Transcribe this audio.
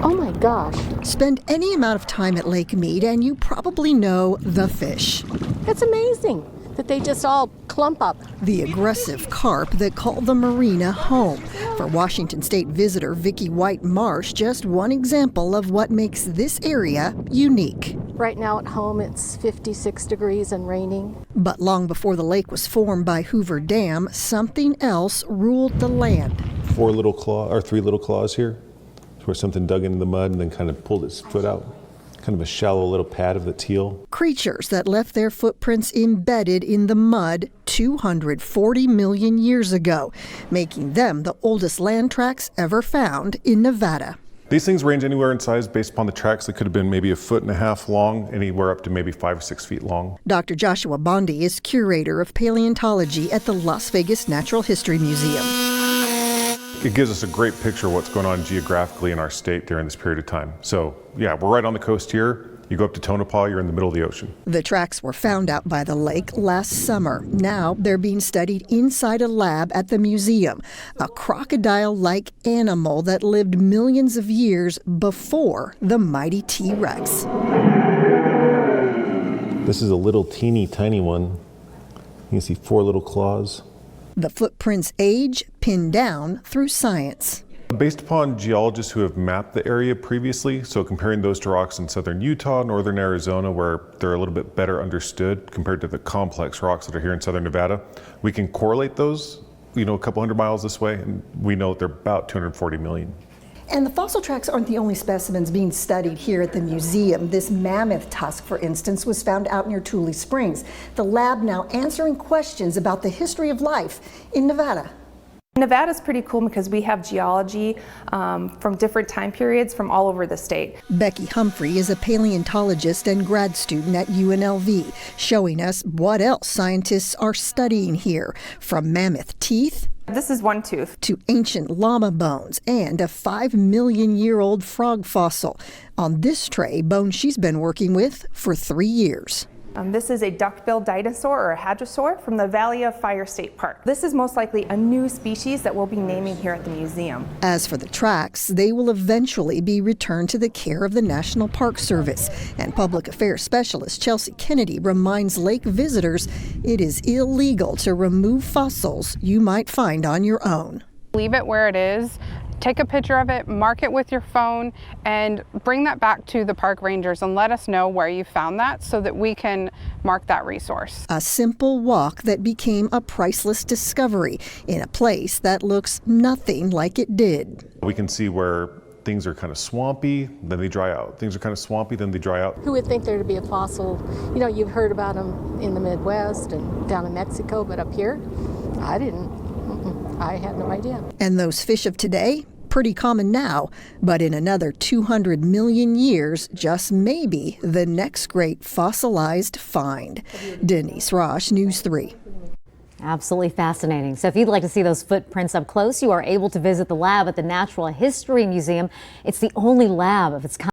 Oh my gosh. Spend any amount of time at Lake Mead and you probably know the fish. It's amazing that they just all clump up. The aggressive carp that call the marina home. For Washington State visitor Vicki White Marsh, just one example of what makes this area unique. Right now at home it's 56 degrees and raining. But long before the lake was formed by Hoover Dam, something else ruled the land. Three little claws here, where something dug into the mud and then kind of pulled its foot out. Kind of a shallow little pad of the teal. Creatures that left their footprints embedded in the mud 240 million years ago, making them the oldest land tracks ever found in Nevada. These things range anywhere in size based upon the tracks. They could have been maybe 1.5 feet long, anywhere up to maybe 5 or 6 feet long. Dr. Joshua Bondi is curator of paleontology at the Las Vegas Natural History Museum. It gives us a great picture of what's going on geographically in our state during this period of time. So yeah, we're right on the coast here. You go up to Tonopah, you're in the middle of the ocean. The tracks were found out by the lake last summer. Now they're being studied inside a lab at the museum. A crocodile-like animal that lived millions of years before the mighty T-Rex. This is a little teeny tiny one. You can see 4 little claws. The footprints' age pinned down through science. Based upon geologists who have mapped the area previously, so comparing those to rocks in southern Utah, northern Arizona, where they're a little bit better understood compared to the complex rocks that are here in southern Nevada, we can correlate those, a couple hundred miles this way, and we know that they're about 240 million. And the fossil tracks aren't the only specimens being studied here at the museum. This mammoth tusk, for instance, was found out near Tule Springs. The lab now answering questions about the history of life in Nevada. Nevada's pretty cool because we have geology from different time periods from all over the state. Becky Humphrey is a paleontologist and grad student at UNLV, showing us what else scientists are studying here, from mammoth teeth This is one tooth to ancient llama bones and a 5 million year old frog fossil. On this tray, bone she's been working with for 3 years. This is a duck-billed dinosaur or a hadrosaur from the Valley of Fire State Park. This is most likely a new species that we'll be naming here at the museum. As for the tracks, they will eventually be returned to the care of the National Park Service. And Public Affairs Specialist Chelsea Kennedy reminds lake visitors it is illegal to remove fossils you might find on your own. Leave it where it is. Take a picture of it, mark it with your phone, and bring that back to the park rangers and let us know where you found that so that we can mark that resource. A simple walk that became a priceless discovery in a place that looks nothing like it did. We can see where things are kind of swampy, then they dry out. Things are kind of swampy, then they dry out. Who would think there to be a fossil? You've heard about them in the Midwest and down in Mexico, but up here, I didn't. I had no idea. And those fish of today? Pretty common now, but in another 200 million years, just maybe the next great fossilized find. Denise Rosh, News 3. Absolutely fascinating. So if you'd like to see those footprints up close, you are able to visit the lab at the Natural History Museum. It's the only lab of its kind.